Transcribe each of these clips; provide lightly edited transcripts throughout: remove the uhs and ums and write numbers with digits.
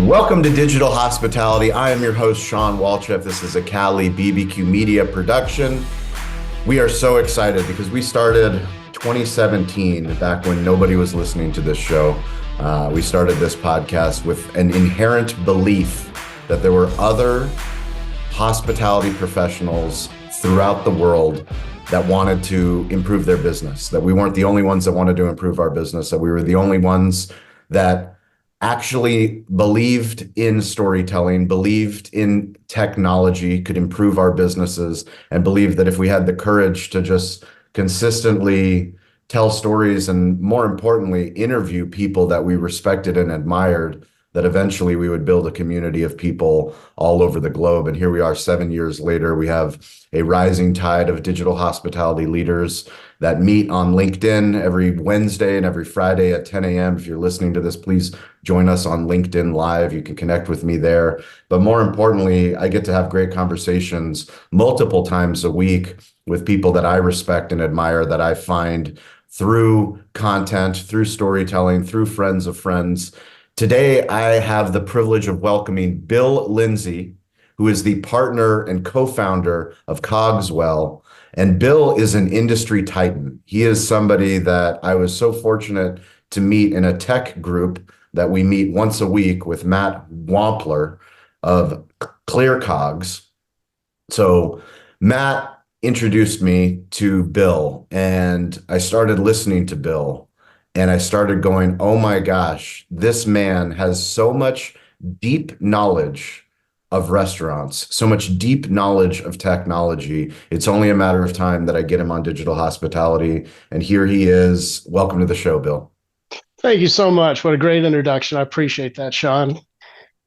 Welcome to Digital Hospitality. I am your host, Sean Walchef. This is a Cali BBQ Media production. We are so excited because we started 2017, back when nobody was listening to this show. We started this podcast with an inherent belief that there were other hospitality professionals throughout the world that wanted to improve their business, that we weren't the only ones that wanted to improve our business, that we were the only ones that actually believed in storytelling, believed in technology could improve our businesses, and believed that if we had the courage to just consistently tell stories and, more importantly, interview people that we respected and admired, that eventually we would build a community of people all over the globe. And here we are 7 years later. We have a rising tide of digital hospitality leaders that meet on LinkedIn every Wednesday and every Friday at 10 a.m. If you're listening to this, please join us on LinkedIn Live. You can connect with me there. But more importantly, I get to have great conversations multiple times a week with people that I respect and admire, that I find through content, through storytelling, through friends of friends. Today, I have the privilege of welcoming Bill Lindsey, who is the partner and co-founder of COGS-Well. And Bill is an industry titan. He is somebody that I was so fortunate to meet in a tech group that we meet once a week with Matt Wampler of ClearCogs. So Matt introduced me to Bill, and I started listening to Bill. And I started going, oh my gosh, this man has so much deep knowledge of restaurants, so much deep knowledge of technology. It's only a matter of time that I get him on Digital Hospitality. And here he is. Welcome to the show, Bill. Thank you so much. What a great introduction. I appreciate that, Sean.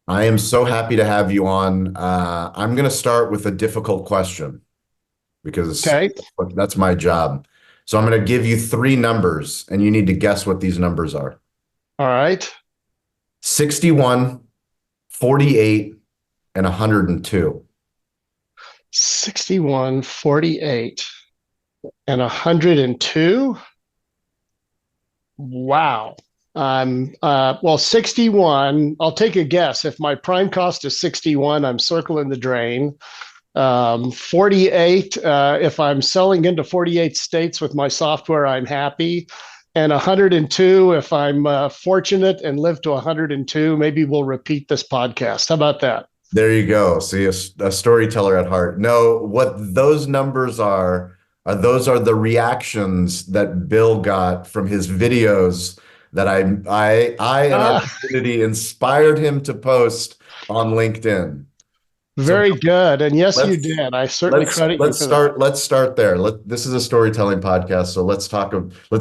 I am so happy to have you on. I'm going to start with a difficult question because that's my job. So I'm going to give you three numbers, and you need to guess what these numbers are. All right. 61, 48, and 102. 61, 48, and 102? Wow. Well, 61, I'll take a guess. If my prime cost is 61, I'm circling the drain. 48, if I'm selling into 48 states with my software, I'm happy. And 102, if I'm fortunate and live to 102, maybe we'll repeat this podcast. How about that? There you go. See, a storyteller at heart. No, what those numbers those are the reactions that Bill got from his videos that I and our community inspired him to post on LinkedIn. Very good. And yes, you did. I certainly credit you for that. Let's start there. This is a storytelling podcast. So let's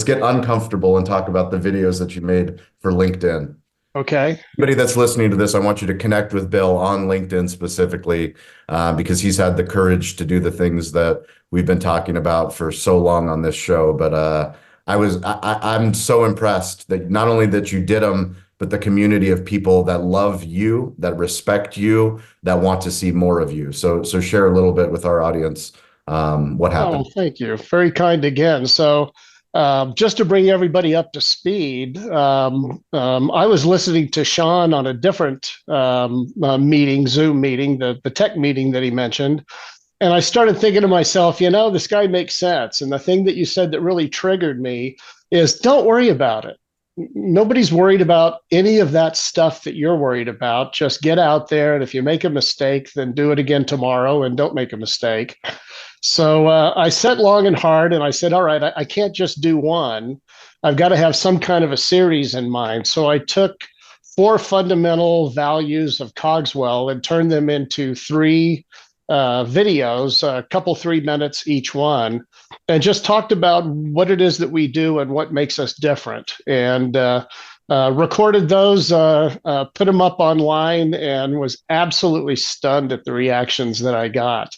get uncomfortable and talk about the videos that you made for LinkedIn. Okay. Anybody that's listening to this, I want you to connect with Bill on LinkedIn specifically, because he's had the courage to do the things that we've been talking about for so long on this show. But I'm so impressed that not only that you did them, but the community of people that love you, that respect you, that want to see more of you. So share a little bit with our audience what happened. Oh, thank you. Very kind again. So just to bring everybody up to speed, I was listening to Sean on a different meeting, Zoom meeting, the tech meeting that he mentioned. And I started thinking to myself, this guy makes sense. And the thing that you said that really triggered me is don't worry about it. Nobody's worried about any of that stuff that you're worried about. Just get out there. And if you make a mistake, then do it again tomorrow and don't make a mistake. So I sat long and hard and I said, all right, I can't just do one. I've got to have some kind of a series in mind. So I took 4 fundamental values of COGS-Well and turned them into 3 videos, a couple 3 minutes each one, and just talked about what it is that we do and what makes us different. And recorded those, put them up online, and was absolutely stunned at the reactions that I got.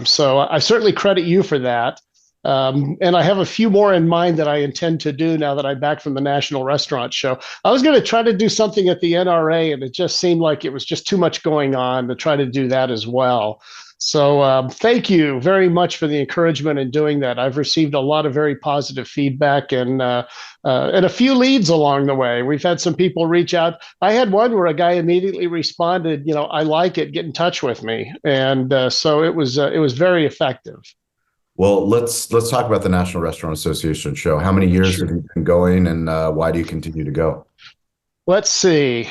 So I certainly credit you for that. And I have a few more in mind that I intend to do now that I'm back from the National Restaurant Show. I was going to try to do something at the NRA, and it just seemed like it was just too much going on to try to do that as well. So thank you very much for the encouragement in doing that. I've received a lot of very positive feedback and a few leads along the way. We've had some people reach out. I had one where a guy immediately responded, I like it, get in touch with me. And so it was very effective. Well, let's talk about the National Restaurant Association show. How many years have Sure. you been going, and why do you continue to go? Let's see,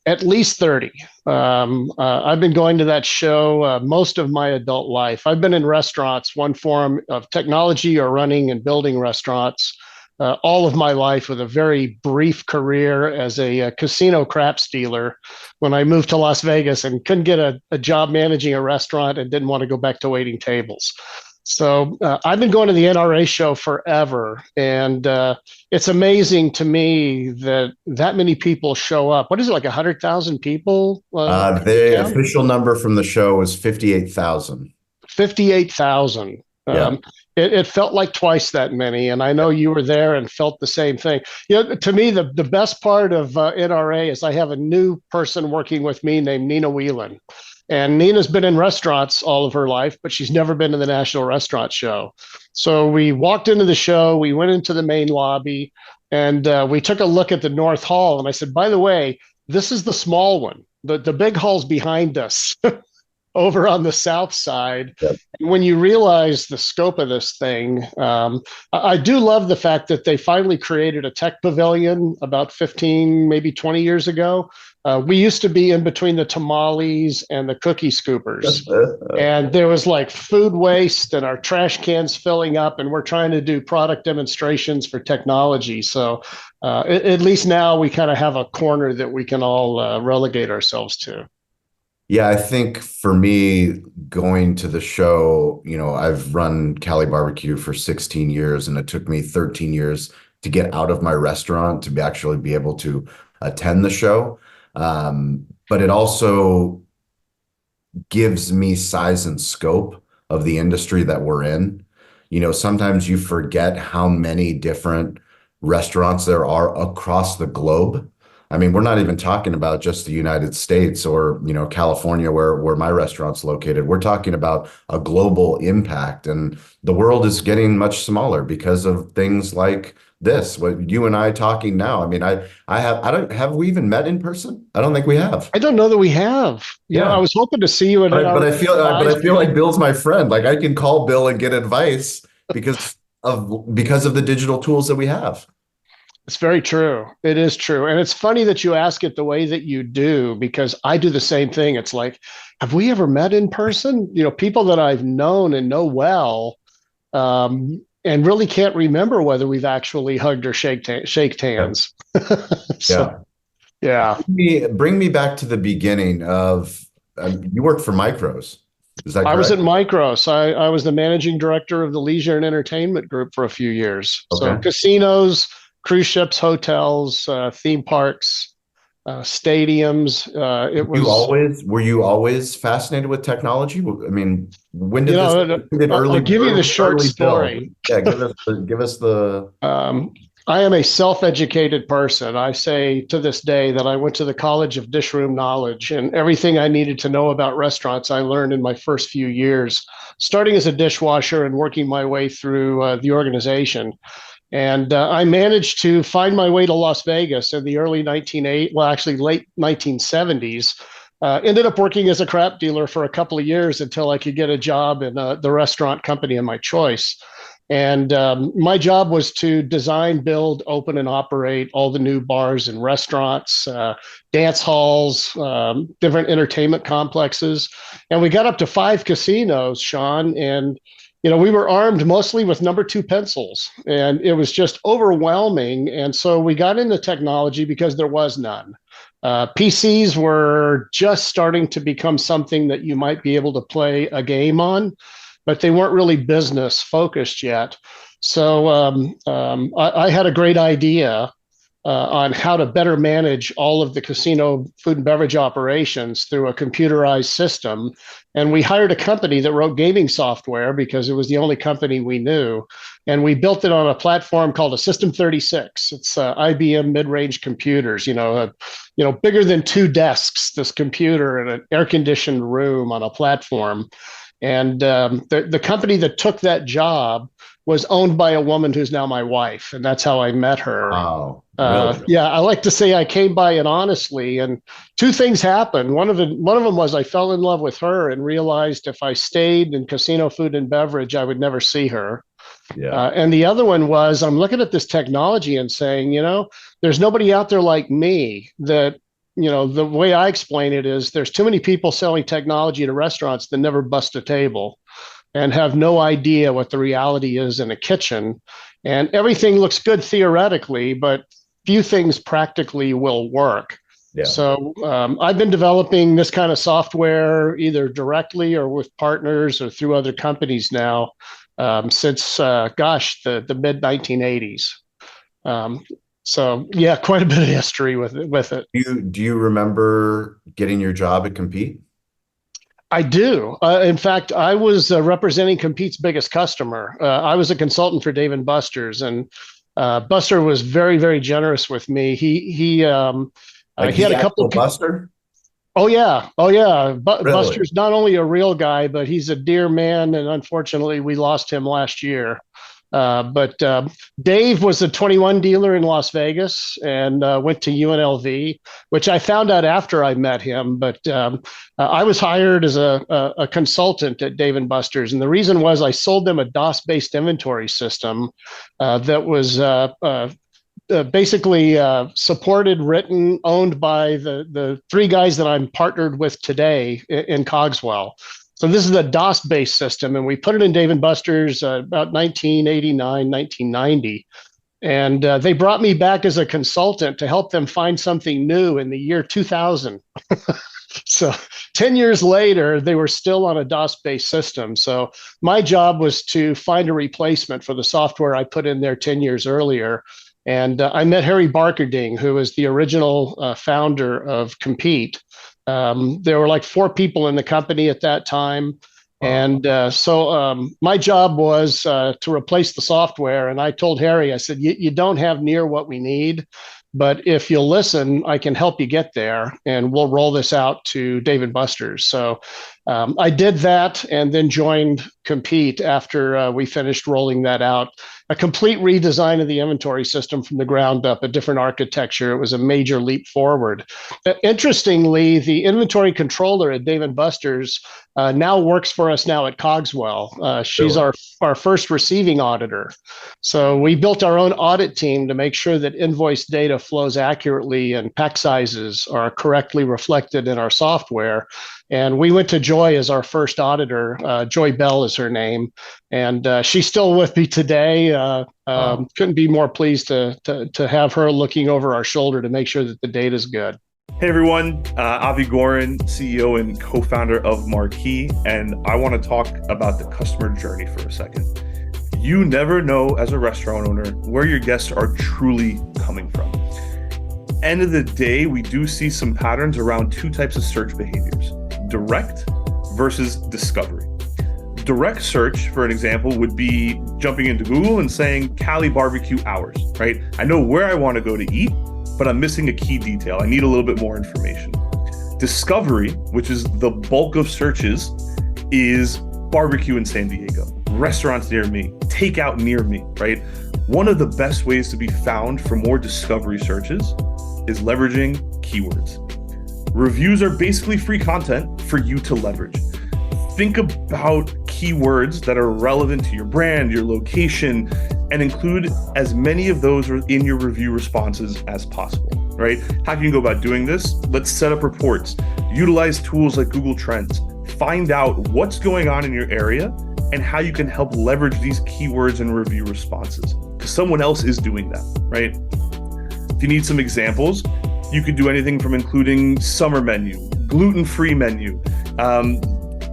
at least 30. I've been going to that show most of my adult life. I've been in restaurants, one form of technology or running and building restaurants, all of my life with a very brief career as a casino craps dealer when I moved to Las Vegas and couldn't get a job managing a restaurant and didn't want to go back to waiting tables. So I've been going to the NRA show forever, and it's amazing to me that that many people show up. What is it, like 100,000 people? The Yeah, official number from the show was 58,000. 58,000. Yeah. It felt like twice that many, and I know you were there and felt the same thing. To me, the best part of NRA is I have a new person working with me named Nina Whelan. And Nina's been in restaurants all of her life, but she's never been to the National Restaurant Show. So we walked into the show, we went into the main lobby, and we took a look at the North Hall. And I said, by the way, this is the small one. The big hall's behind us over on the south side. Yep. And when you realize the scope of this thing, I do love the fact that they finally created a tech pavilion about 15, maybe 20 years ago. We used to be in between the tamales and the cookie scoopers. And there was like food waste and our trash cans filling up, and we're trying to do product demonstrations for technology. So at least now we kind of have a corner that we can all relegate ourselves to. Yeah, I think for me, going to the show, I've run Cali Barbecue for 16 years, and it took me 13 years to get out of my restaurant to actually be able to attend the show. But it also gives me size and scope of the industry that we're in. Sometimes you forget how many different restaurants there are across the globe. I mean, we're not even talking about just the United States or, California, where my restaurant's located. We're talking about a global impact, and the world is getting much smaller because of things like this. What you and I talking now. I mean, have we even met in person? I don't think we have. I don't know that we have. Yeah. I was hoping to see you at But I feel like Bill's my friend. Like I can call Bill and get advice because of the digital tools that we have. It's very true. It is true. And it's funny that you ask it the way that you do, because I do the same thing. It's like, have we ever met in person? People that I've known and know well, and really can't remember whether we've actually hugged or shaked hands. Yeah. So, yeah. Bring me back to the beginning of you worked for Micros. Is that correct? I was at Micros. I was the managing director of the leisure and entertainment group for a few years. Okay. So casinos, cruise ships, hotels, theme parks, stadiums. Were you always fascinated with technology? I mean, when did I'll give you the short story. Yeah, give us the. I am a self-educated person. I say to this day that I went to the College of Dishroom Knowledge, and everything I needed to know about restaurants I learned in my first few years, starting as a dishwasher and working my way through the organization. And I managed to find my way to Las Vegas in the early late 1970s. Ended up working as a crap dealer for a couple of years until I could get a job in the restaurant company of my choice. And my job was to design, build, open, and operate all the new bars and restaurants, dance halls, different entertainment complexes. And we got up to 5 casinos, Sean, and we were armed mostly with number 2 pencils, and it was just overwhelming. And so we got into technology because there was none. PCs were just starting to become something that you might be able to play a game on, but they weren't really business focused yet. So I had a great idea on how to better manage all of the casino food and beverage operations through a computerized system. And we hired a company that wrote gaming software because it was the only company we knew. And we built it on a platform called a System 36. It's IBM mid-range computers, bigger than 2 desks, this computer in an air-conditioned room on a platform. And the company that took that job was owned by a woman who's now my wife, and that's how I met her. Wow. Really? Yeah, I like to say I came by it honestly, and 2 things happened. One of them was I fell in love with her and realized if I stayed in casino food and beverage, I would never see her. Yeah. And the other one was I'm looking at this technology and saying, there's nobody out there like me that, the way I explain it is there's too many people selling technology to restaurants that never bust a table and have no idea what the reality is in a kitchen. And everything looks good theoretically, but few things practically will work. Yeah. So I've been developing this kind of software either directly or with partners or through other companies now since, the mid 1980s. So yeah, quite a bit of history with it. Do you remember getting your job at Compete? I do. In fact, I was representing Compete's biggest customer. I was a consultant for Dave & Buster's, and Buster was very, very generous with me. He had a couple of Buster. Oh yeah. Really? Buster's not only a real guy, but he's a dear man, and unfortunately, we lost him last year. But Dave was a 21 dealer in Las Vegas and went to UNLV, which I found out after I met him. But I was hired as a consultant at Dave & Buster's. And the reason was I sold them a DOS-based inventory system that was basically supported, written, owned by the 3 guys that I'm partnered with today in COGS-Well. So this is a DOS-based system, and we put it in Dave & Buster's about 1989, 1990. And they brought me back as a consultant to help them find something new in the year 2000. So 10 years later, they were still on a DOS-based system. So my job was to find a replacement for the software I put in there 10 years earlier. And I met Harry Barkerding, who was the original founder of Compete. There were like 4 people in the company at that time. And so my job was to replace the software. And I told Harry, I said, you don't have near what we need, but if you'll listen, I can help you get there, and we'll roll this out to Dave & Buster's. So I did that and then joined Compete after we finished rolling that out. A complete redesign of the inventory system from the ground up, a different architecture. It was a major leap forward. Interestingly, the inventory controller at Dave & Buster's now works for us now at COGS-Well. She's our first receiving auditor. So we built our own audit team to make sure that invoice data flows accurately and pack sizes are correctly reflected in our software. And we went to Joy as our first auditor. Joy Bell is her name. And she's still with me today. Couldn't be more pleased to have her looking over our shoulder to make sure that the data is good. Hey everyone, Avi Gorin, CEO and co-founder of Marquee, and I want to talk about the customer journey for a second. You never know as a restaurant owner where your guests are truly coming from. End of the day, we do see some patterns around 2 types of search behaviors: direct versus discovery. Direct search, for an example, would be jumping into Google and saying Cali barbecue hours, right? I know where I want to go to eat, but I'm missing a key detail. I need a little bit more information. Discovery, which is the bulk of searches, is barbecue in San Diego, restaurants near me, takeout near me, right? One of the best ways to be found for more discovery searches is leveraging keywords. Reviews are basically free content for you to leverage. Think about keywords that are relevant to your brand, your location, and include as many of those in your review responses as possible, right? How can you go about doing this? Let's set up reports, utilize tools like Google Trends, find out what's going on in your area and how you can help leverage these keywords and review responses, because someone else is doing that, right? If you need some examples, you could do anything from including summer menu, gluten-free menu,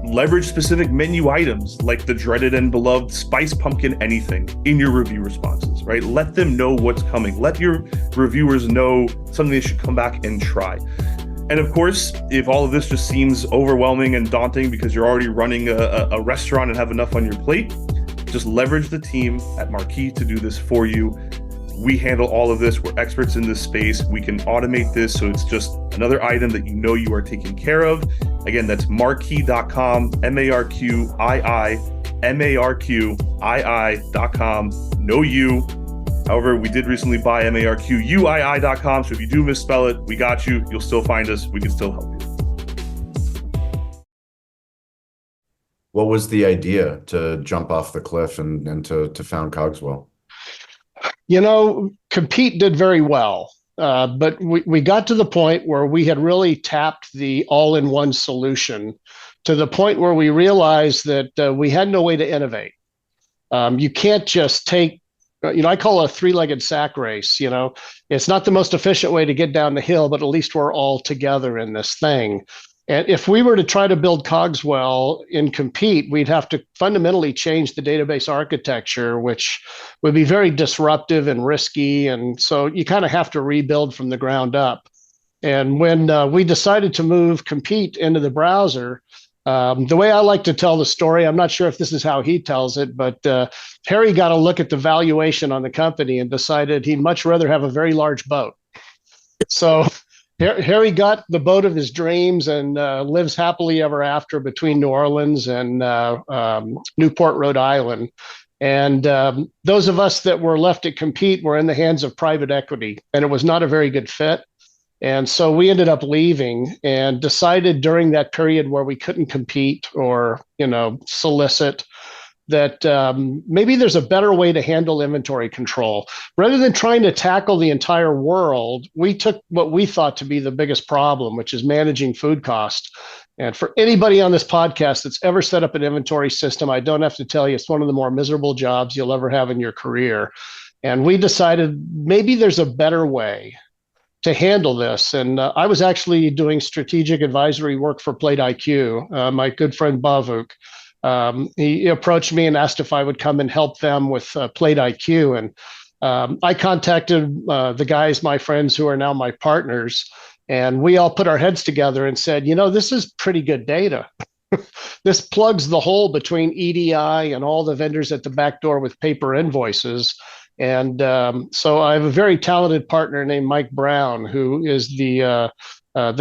leverage specific menu items like the dreaded and beloved spice pumpkin anything in your review responses, right? Let them know what's coming. Let your reviewers know something they should come back and try. And of course, if all of this just seems overwhelming and daunting because you're already running a restaurant and have enough on your plate, just leverage the team at Marquee to do this for you. We handle all of this. We're experts in this space. We can automate this so it's just another item that you know you are taking care of. Again, that's marquii.com, marquii.com. No you. However, we did recently buy marquii.com. So if you do misspell it, we got you. You'll still find us. We can still help you. What was the idea to jump off the cliff and to found COGS-Well? Compete did very well, but we got to the point where we had really tapped the all-in-one solution to the point where we realized that we had no way to innovate. You can't just take, I call it a three-legged sack race. It's not the most efficient way to get down the hill, but at least we're all together in this thing. And if we were to try to build COGS-Well in Compete, we'd have to fundamentally change the database architecture, which would be very disruptive and risky. And so you kind of have to rebuild from the ground up. And when we decided to move Compete into the browser, the way I like to tell the story, I'm not sure if this is how he tells it, but Harry got a look at the valuation on the company and decided he'd much rather have a very large boat. So Harry got the boat of his dreams and lives happily ever after between New Orleans and Newport, Rhode Island. And those of us that were left at Compete were in the hands of private equity, and it was not a very good fit. And so we ended up leaving and decided during that period where we couldn't compete or, solicit that maybe there's a better way to handle inventory control. Rather than trying to tackle the entire world, we took what we thought to be the biggest problem, which is managing food cost. And for anybody on this podcast that's ever set up an inventory system, I don't have to tell you, it's one of the more miserable jobs you'll ever have in your career. And we decided maybe there's a better way to handle this. And I was actually doing strategic advisory work for Plate IQ, my good friend Bavuk. He approached me and asked if I would come and help them with Plate IQ. And I contacted the guys, my friends who are now my partners, and we all put our heads together and said, this is pretty good data. This plugs the hole between EDI and all the vendors at the back door with paper invoices. And so I have a very talented partner named Mike Brown, who is the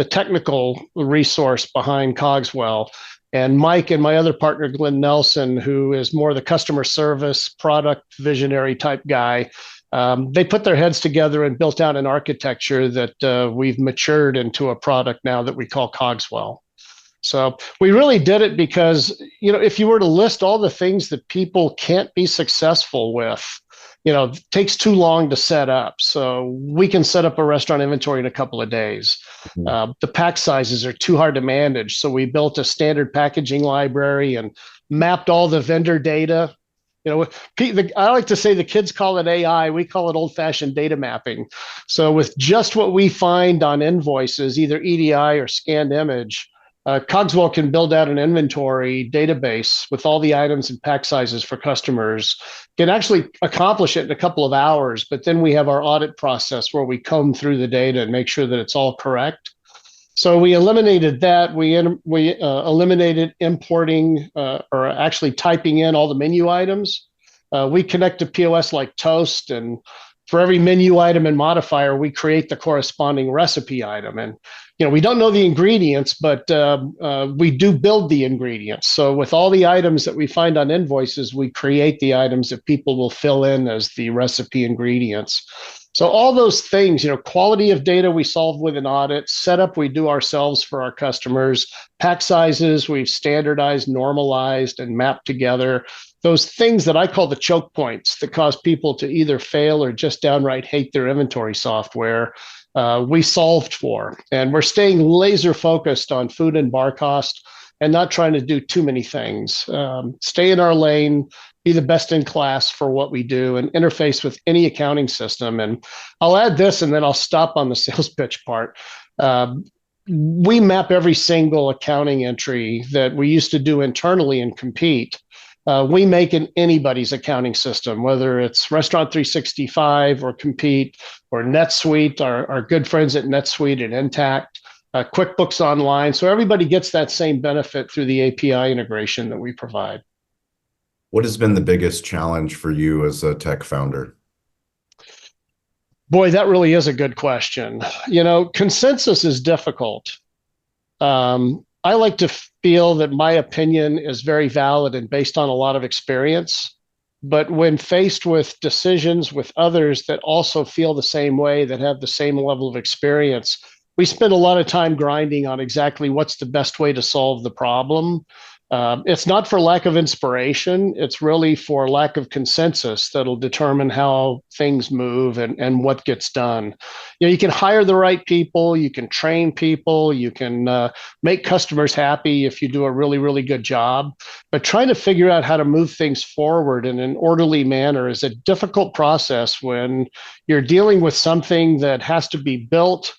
technical resource behind COGS-Well. And Mike and my other partner, Glenn Nelson, who is more the customer service, product visionary type guy, they put their heads together and built out an architecture that we've matured into a product now that we call COGS-Well. So we really did it because, if you were to list all the things that people can't be successful with, it takes too long to set up. So we can set up a restaurant inventory in a couple of days. The pack sizes are too hard to manage. So we built a standard packaging library and mapped all the vendor data. I like to say the kids call it AI. We call it old-fashioned data mapping. So with just what we find on invoices, either EDI or scanned image, COGS-Well can build out an inventory database with all the items and pack sizes for customers, can actually accomplish it in a couple of hours, but then we have our audit process where we comb through the data and make sure that it's all correct. So we eliminated that. We eliminated importing or actually typing in all the menu items. We connect to POS like Toast, and for every menu item and modifier, we create the corresponding recipe item. And we don't know the ingredients, but we do build the ingredients. So with all the items that we find on invoices, we create the items that people will fill in as the recipe ingredients. So all those things, quality of data we solve with an audit, setup we do ourselves for our customers, pack sizes we've standardized, normalized, and mapped together. Those things that I call the choke points that cause people to either fail or just downright hate their inventory software, we solved for. And we're staying laser focused on food and bar cost and not trying to do too many things. Stay in our lane, be the best in class for what we do, and interface with any accounting system. And I'll add this, and then I'll stop on the sales pitch part. We map every single accounting entry that we used to do internally and Compete. We make in anybody's accounting system, whether it's Restaurant 365 or Compete or NetSuite, our good friends at NetSuite and Intact, QuickBooks Online. So everybody gets that same benefit through the API integration that we provide. What has been the biggest challenge for you as a tech founder? Boy, that really is a good question. Consensus is difficult. I like to feel that my opinion is very valid and based on a lot of experience. But when faced with decisions with others that also feel the same way, that have the same level of experience, we spend a lot of time grinding on exactly what's the best way to solve the problem. It's not for lack of inspiration. It's really for lack of consensus that'll determine how things move and what gets done. You can hire the right people, you can train people, you can make customers happy if you do a really, really good job. But trying to figure out how to move things forward in an orderly manner is a difficult process when you're dealing with something that has to be built.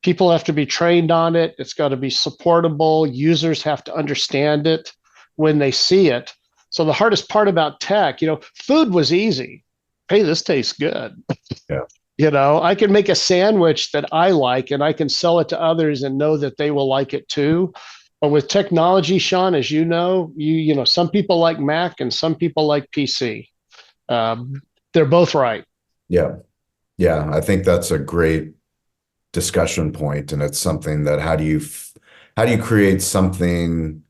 People have to be trained on it. It's got to be supportable. Users have to understand it when they see it. So the hardest part about tech, food was easy. Hey, this tastes good. Yeah. I can make a sandwich that I like and I can sell it to others and know that they will like it too. But with technology, Sean, as some people like Mac and some people like PC. They're both right. Yeah. Yeah. I think that's a great discussion point, and it's something that how do you create something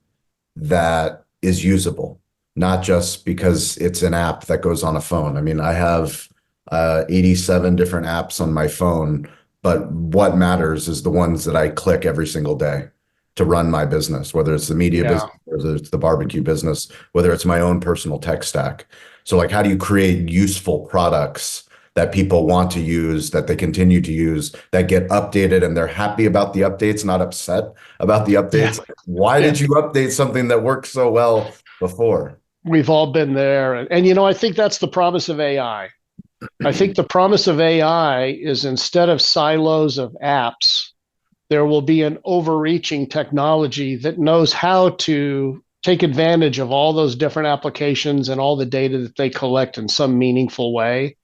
that is usable, not just because it's an app that goes on a phone. I mean, I have 87 different apps on my phone, but what matters is the ones that I click every single day to run my business, whether it's the media business, whether it's the barbecue business, whether it's my own personal tech stack. So like, how do you create useful products that people want to use, that they continue to use, that get updated and they're happy about the updates, not upset about the updates? Yeah. Why did you update something that worked so well before? We've all been there. And I think that's the promise of AI. I think the promise of AI is instead of silos of apps, there will be an overreaching technology that knows how to take advantage of all those different applications and all the data that they collect in some meaningful way.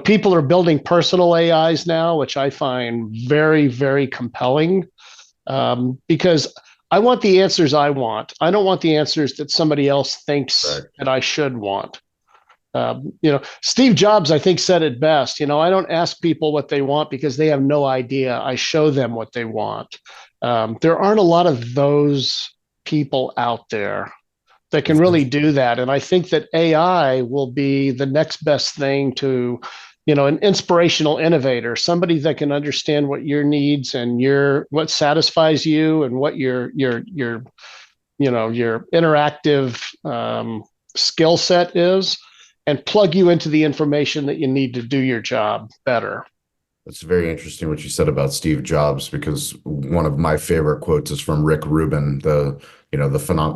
People are building personal AIs now, which I find very, very compelling, because I want the answers I want. I don't want the answers that somebody else thinks that I should want. Steve Jobs, I think, said it best. I don't ask people what they want because they have no idea. I show them what they want. There aren't a lot of those people out there that can really do that. And I think that AI will be the next best thing to, an inspirational innovator, somebody that can understand what your needs and what satisfies you and what your interactive skill set is, and plug you into the information that you need to do your job better. That's very interesting what you said about Steve Jobs, because one of my favorite quotes is from Rick Rubin, the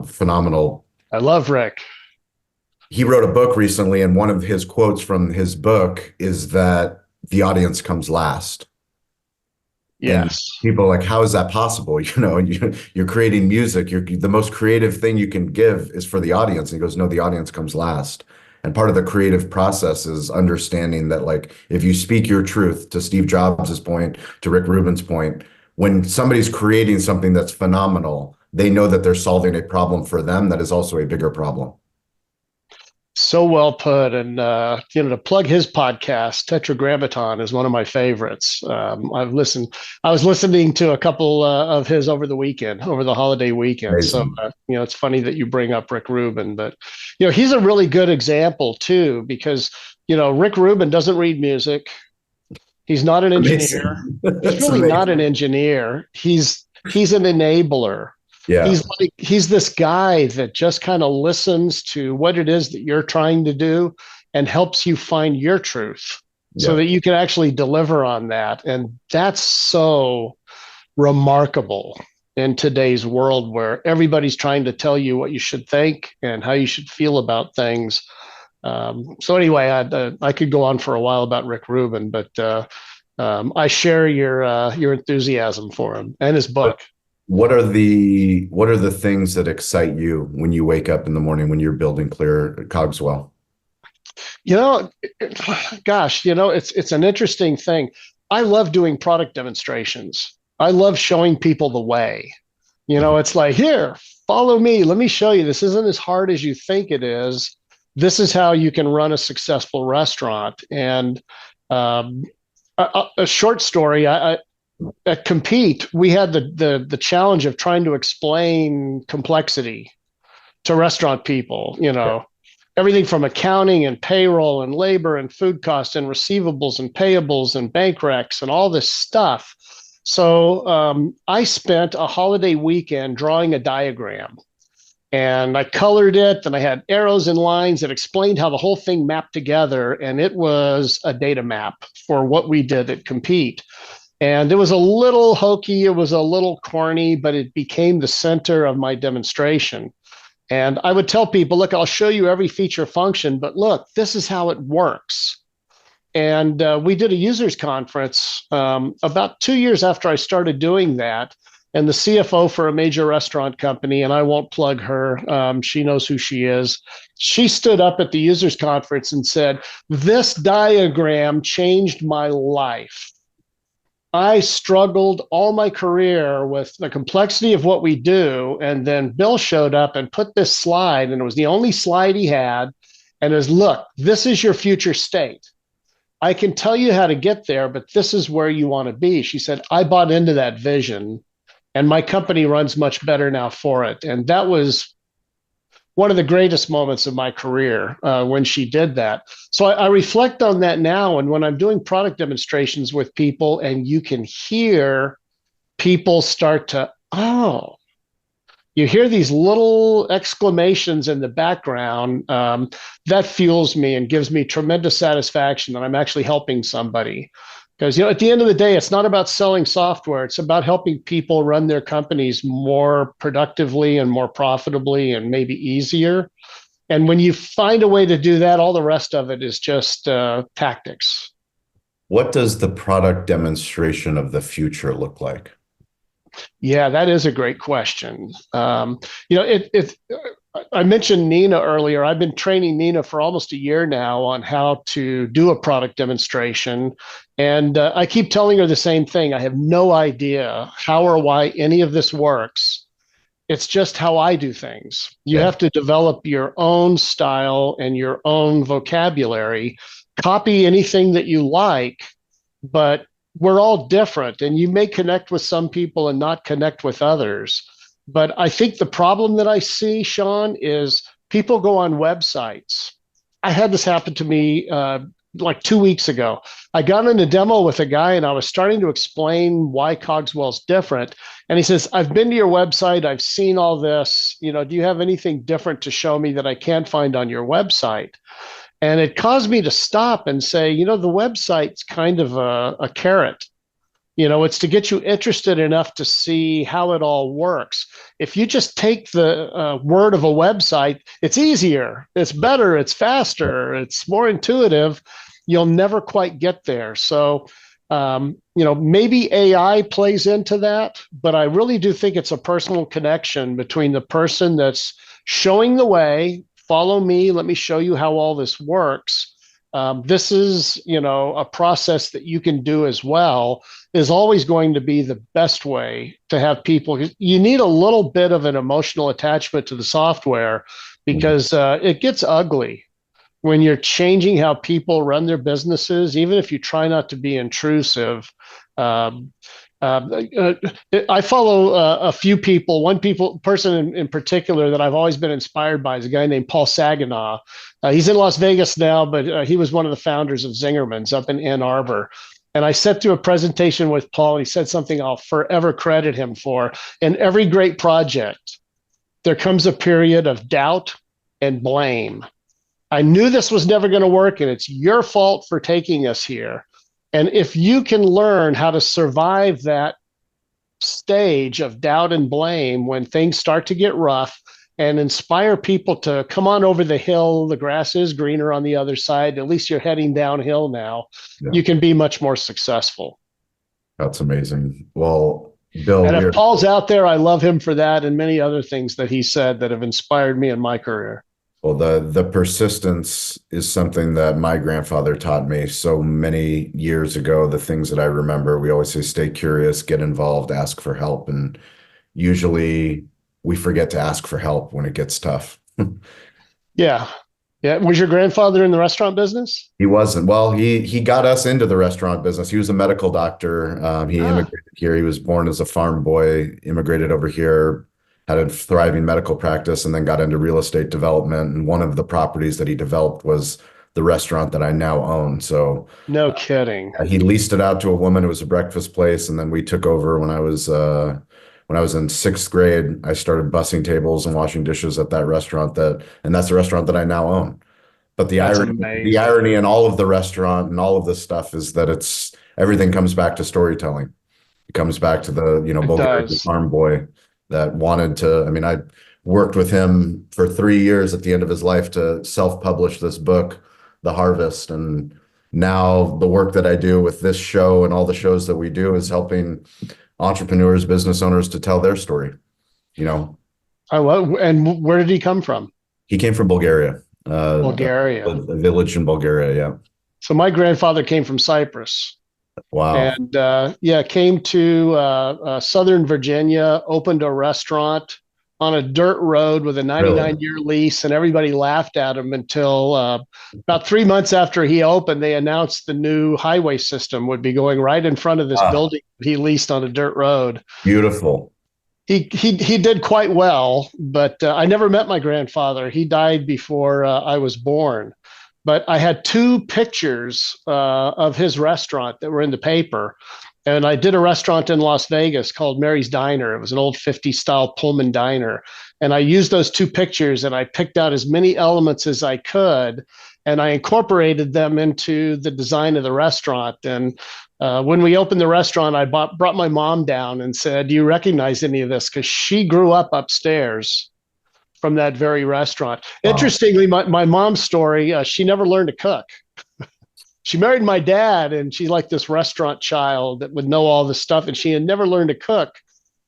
phenomenal. I love Rick. He wrote a book recently, and one of his quotes from his book is that the audience comes last. Yes. And people are like, how is that possible? You're creating music. The most creative thing you can give is for the audience. And he goes, no, the audience comes last. And part of the creative process is understanding that, like, if you speak your truth, to Steve Jobs' point, to Rick Rubin's point, when somebody's creating something that's phenomenal, they know that they're solving a problem for them that is also a bigger problem. So well put. And, to plug his podcast, Tetragrammaton is one of my favorites. I was listening to a couple of his over the holiday weekend. Amazing. So, it's funny that you bring up Rick Rubin, but, he's a really good example too, because, Rick Rubin doesn't read music. He's not an engineer. He's really not an engineer. He's an enabler. Yeah. He's this guy that just kind of listens to what it is that you're trying to do and helps you find your truth so that you can actually deliver on that. And that's so remarkable in today's world where everybody's trying to tell you what you should think and how you should feel about things. So anyway, I could go on for a while about Rick Rubin, but I share your enthusiasm for him and his book. What are the things that excite you when you wake up in the morning when you're building clear COGS-Well? It's an interesting thing. I love doing product demonstrations. I love showing people the way. It's like, here, follow me. Let me show you. This isn't as hard as you think it is. This is how you can run a successful restaurant. And A short story. At Compete, we had the challenge of trying to explain complexity to restaurant people. Everything from accounting and payroll and labor and food costs and receivables and payables and bank recs and all this stuff. So I spent a holiday weekend drawing a diagram, and I colored it, and I had arrows and lines that explained how the whole thing mapped together. And it was a data map for what we did at Compete. And it was a little hokey, it was a little corny, but it became the center of my demonstration. And I would tell people, look, I'll show you every feature function, but look, this is how it works. And we did a users conference about 2 years after I started doing that. And the CFO for a major restaurant company, and I won't plug her, she knows who she is. She stood up at the users conference and said, "This diagram changed my life. I struggled all my career with the complexity of what we do." And then Bill showed up and put this slide, and it was the only slide he had. And it was, look, this is your future state. I can tell you how to get there, but this is where you want to be. She said, I bought into that vision, and my company runs much better now for it. And that was one of the greatest moments of my career when she did that. So I reflect on that now. And when I'm doing product demonstrations with people and you can hear people start to, oh, you hear these little exclamations in the background, that fuels me and gives me tremendous satisfaction that I'm actually helping somebody. Because, at the end of the day, it's not about selling software. It's about helping people run their companies more productively and more profitably and maybe easier. And when you find a way to do that, all the rest of it is just tactics. What does the product demonstration of the future look like? Yeah, that is a great question. I mentioned Nina earlier. I've been training Nina for almost a year now on how to do a product demonstration. And I keep telling her the same thing. I have no idea how or why any of this works. It's just how I do things. You have to develop your own style and your own vocabulary. Copy anything that you like, but we're all different, and you may connect with some people and not connect with others. But I think the problem that I see, Sean, is people go on websites. I had this happen to me like 2 weeks ago. I got in a demo with a guy, and I was starting to explain why COGS-Well is different. And he says, I've been to your website. I've seen all this. Do you have anything different to show me that I can't find on your website? And it caused me to stop and say, the website's kind of a carrot. It's to get you interested enough to see how it all works. If you just take the word of a website, it's easier, it's better, it's faster, it's more intuitive. You'll never quite get there. So, maybe AI plays into that, but I really do think it's a personal connection between the person that's showing the way. Follow me. Let me show you how all this works. This is, a process that you can do as well, is always going to be the best way to have people. You need a little bit of an emotional attachment to the software because it gets ugly when you're changing how people run their businesses, even if you try not to be intrusive. I follow a few people. One person in particular that I've always been inspired by is a guy named Paul Saginaw. He's in Las Vegas now, but he was one of the founders of Zingerman's up in Ann Arbor. And I sat through a presentation with Paul, and he said something I'll forever credit him for. In every great project, there comes a period of doubt and blame. I knew this was never going to work, and it's your fault for taking us here. And if you can learn how to survive that stage of doubt and blame when things start to get rough, and inspire people to come on over the hill, the grass is greener on the other side, at least you're heading downhill now, you can be much more successful. That's amazing. Well, Bill, and if Paul's out there, I love him for that and many other things that he said that have inspired me in my career. Well, the persistence is something that my grandfather taught me so many years ago. The things that I remember, we always say, stay curious, get involved, ask for help. And usually we forget to ask for help when it gets tough. Yeah. Yeah. Was your grandfather in the restaurant business? He wasn't. Well, he got us into the restaurant business. He was a medical doctor. He Ah, immigrated here. He was born as a farm boy, immigrated over here, had a thriving medical practice, and then got into real estate development. And one of the properties that he developed was the restaurant that I now own. So no kidding. he leased it out to a woman. It was a breakfast place, and then we took over when I was in sixth grade. I started bussing tables and washing dishes at that restaurant and that's the restaurant that I now own. But That's the amazing. irony in all of the restaurant and all of this stuff is that everything comes back to storytelling. It comes back to the, It Bulgarian does. farm boy that wanted to. I mean, I worked with him for 3 years at the end of his life to self-publish this book, The Harvest. And now the work that I do with this show and all the shows that we do is helping entrepreneurs, business owners to tell their story. You know, And where did he come from? he came from Bulgaria, Bulgaria. a village in Bulgaria. Yeah. So my grandfather came from Cyprus. Wow. And yeah, came to Southern Virginia, opened a restaurant on a dirt road with a Really? 99-year lease, and everybody laughed at him until about 3 months after he opened, they announced the new highway system would be going right in front of this Ah, building he leased on a dirt road. beautiful. He did quite well, but I never met my grandfather. He died before I was born. But I had two pictures of his restaurant that were in the paper. And I did a restaurant in Las Vegas called Mary's Diner. It was an old 50s style Pullman diner. And I used those two pictures and I picked out as many elements as I could. And I incorporated them into the design of the restaurant. And when we opened the restaurant, I brought my mom down and said, "Do you recognize any of this?" Because she grew up upstairs from that very restaurant. Wow. Interestingly, my mom's story, she never learned to cook. She married my dad, and she's like this restaurant child that would know all this stuff, and she had never learned to cook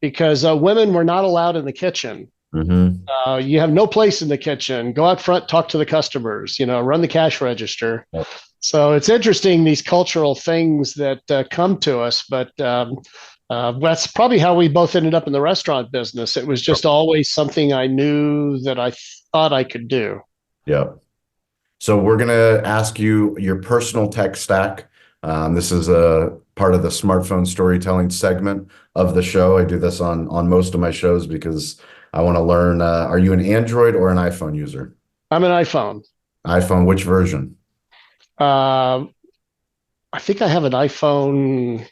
because women were not allowed in the kitchen. Hmm. You have no place in the kitchen. Go out front, talk to the customers, run the cash register. So it's interesting, these cultural things that come to us, but that's probably how we both ended up in the restaurant business. It was just always something I knew that I thought I could do. Yeah. So we're going to ask you your personal tech stack. This is a part of the smartphone storytelling segment of the show. I do this on most of my shows because I want to learn, are you an Android or an iPhone user? I'm an iPhone. iPhone, which version? Uh, I think I have an iPhone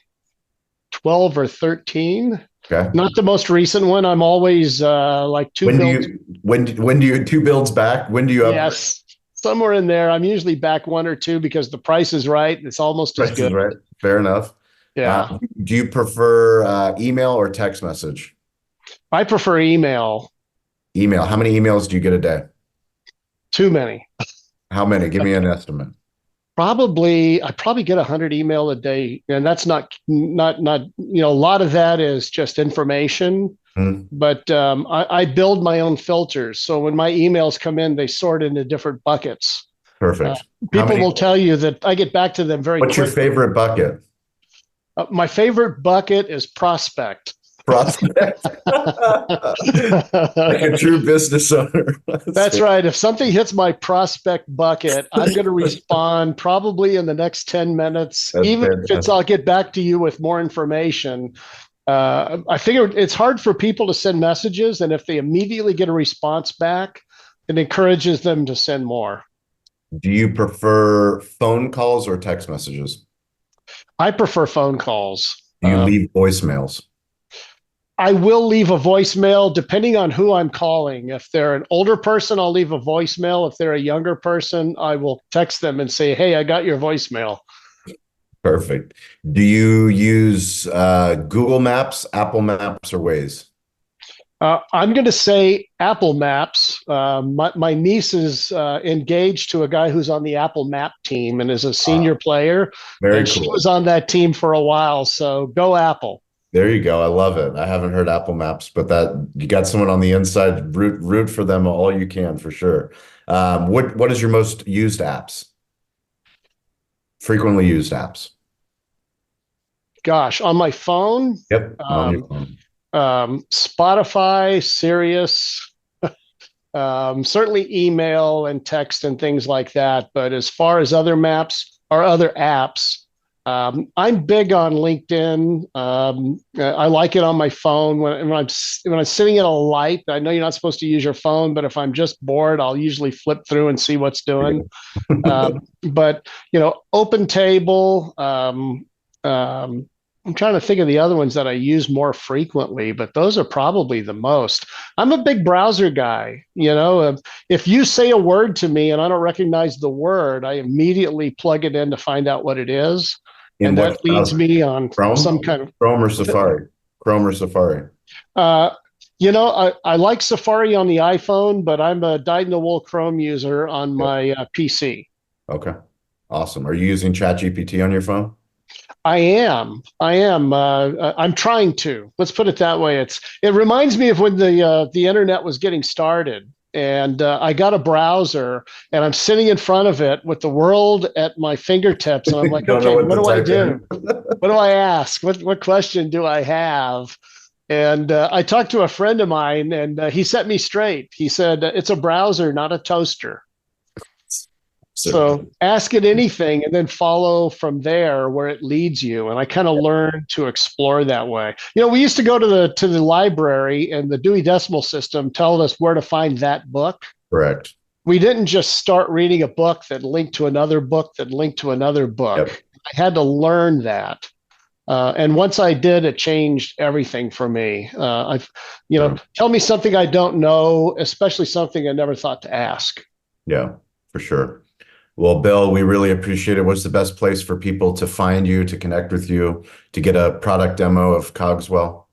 12 or 13. Okay. Not the most recent one. I'm always like two When do builds. when do you two builds back? When do you upgrade? Yes, somewhere in there. I'm usually back one or two because the price is right. It's almost as Price is good. right. Fair enough. Yeah, Do you prefer email or text message? I prefer email. Email. How many emails do you get a day? Too many. How many? Give me an estimate. I probably get 100 email a day, and that's not. A lot of that is just information. Hmm. But I build my own filters, so when my emails come in, they sort into different buckets. Uh, Perfect. How People many? will tell you that I get back to them very What's your quickly. favorite bucket? My favorite bucket is prospect. Prospect. Like a true business owner. That's right. If something hits my prospect bucket, I'm going to respond probably in the next 10 minutes. That's Even if it's, fantastic. I'll get back to you with more information. I figure it's hard for people to send messages, and if they immediately get a response back, it encourages them to send more. Do you prefer phone calls or text messages? I prefer phone calls. Do you leave voicemails? I will leave a voicemail depending on who I'm calling. If they're an older person, I'll leave a voicemail. If they're a younger person, I will text them and say, "Hey, I got your voicemail." Perfect. Do you use Google Maps, Apple Maps, or Waze? I'm going to say Apple Maps. My niece is engaged to a guy who's on the Apple Map team and is a senior player, Very and she cool. was on that team for a while. So go Apple. There you go. I love it. I haven't heard Apple Maps, but that you got someone on the inside. Root for them all you can for sure. What is your most used apps? Frequently used apps. Gosh, on my phone, Yep. On your um, phone. Spotify, Sirius, Certainly email and text and things like that. But as far as other maps or other apps, I'm big on LinkedIn. I like it on my phone when I'm sitting at a light. I know you're not supposed to use your phone, but if I'm just bored, I'll usually flip through and see what's doing. But Open Table. I'm trying to think of the other ones that I use more frequently, but those are probably the most. I'm a big browser guy. If you say a word to me and I don't recognize the word, I immediately plug it in to find out what it is. And that leads me on Chrome? Some kind of Chrome or Safari. Chrome or Safari. I like Safari on the iPhone, but I'm a dyed-in-the-wool Chrome user on my PC. Okay, awesome. Are you using ChatGPT on your phone? I am. I'm trying to. Let's put it that way. It reminds me of when the internet was getting started, and I got a browser, and I'm sitting in front of it with the world at my fingertips, and I'm like, okay, what do I do? What do I ask? What question do I have? And I talked to a friend of mine, and he set me straight. He said, it's a browser, not a toaster. So ask it anything and then follow from there where it leads you. And I kind of learned to explore that way. We used to go to the library, and the Dewey Decimal System told us where to find that book. Correct. We didn't just start reading a book that linked to another book that linked to another book. Yep. I had to learn that. And once I did, it changed everything for me. Tell me something I don't know, especially something I never thought to ask. Yeah, for sure. Well, Bill, we really appreciate it. What's the best place for people to find you, to connect with you, to get a product demo of COGS-Well?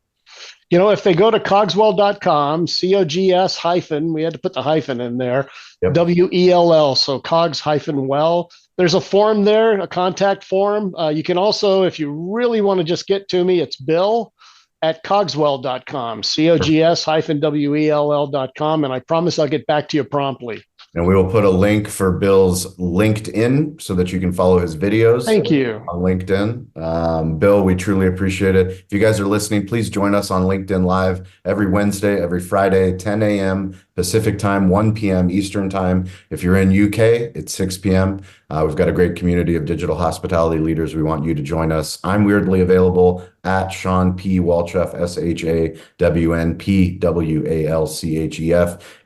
If they go to cogswell.com, COGS hyphen, we had to put the hyphen in there, yep. WELL, so COGS-Well. There's a form there, a contact form. You can also, if you really want to just get to me, it's bill@cogswell.com, COGS-WELL.com, and I promise I'll get back to you promptly. And we will put a link for Bill's LinkedIn so that you can follow his videos. Thank you. On LinkedIn. Bill, we truly appreciate it. If you guys are listening, please join us on LinkedIn Live every Wednesday, every Friday, 10 a.m. Pacific time, 1 p.m. Eastern time. If you're in UK, it's 6 p.m. We've got a great community of digital hospitality leaders. We want you to join us. I'm weirdly available at Sean P. Walchef, ShawnPWalchef.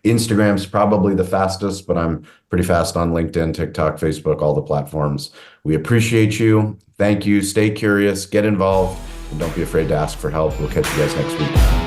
Instagram's probably the fastest, but I'm pretty fast on LinkedIn, TikTok, Facebook, all the platforms. We appreciate you. Thank you. Stay curious, get involved, and don't be afraid to ask for help. We'll catch you guys next week.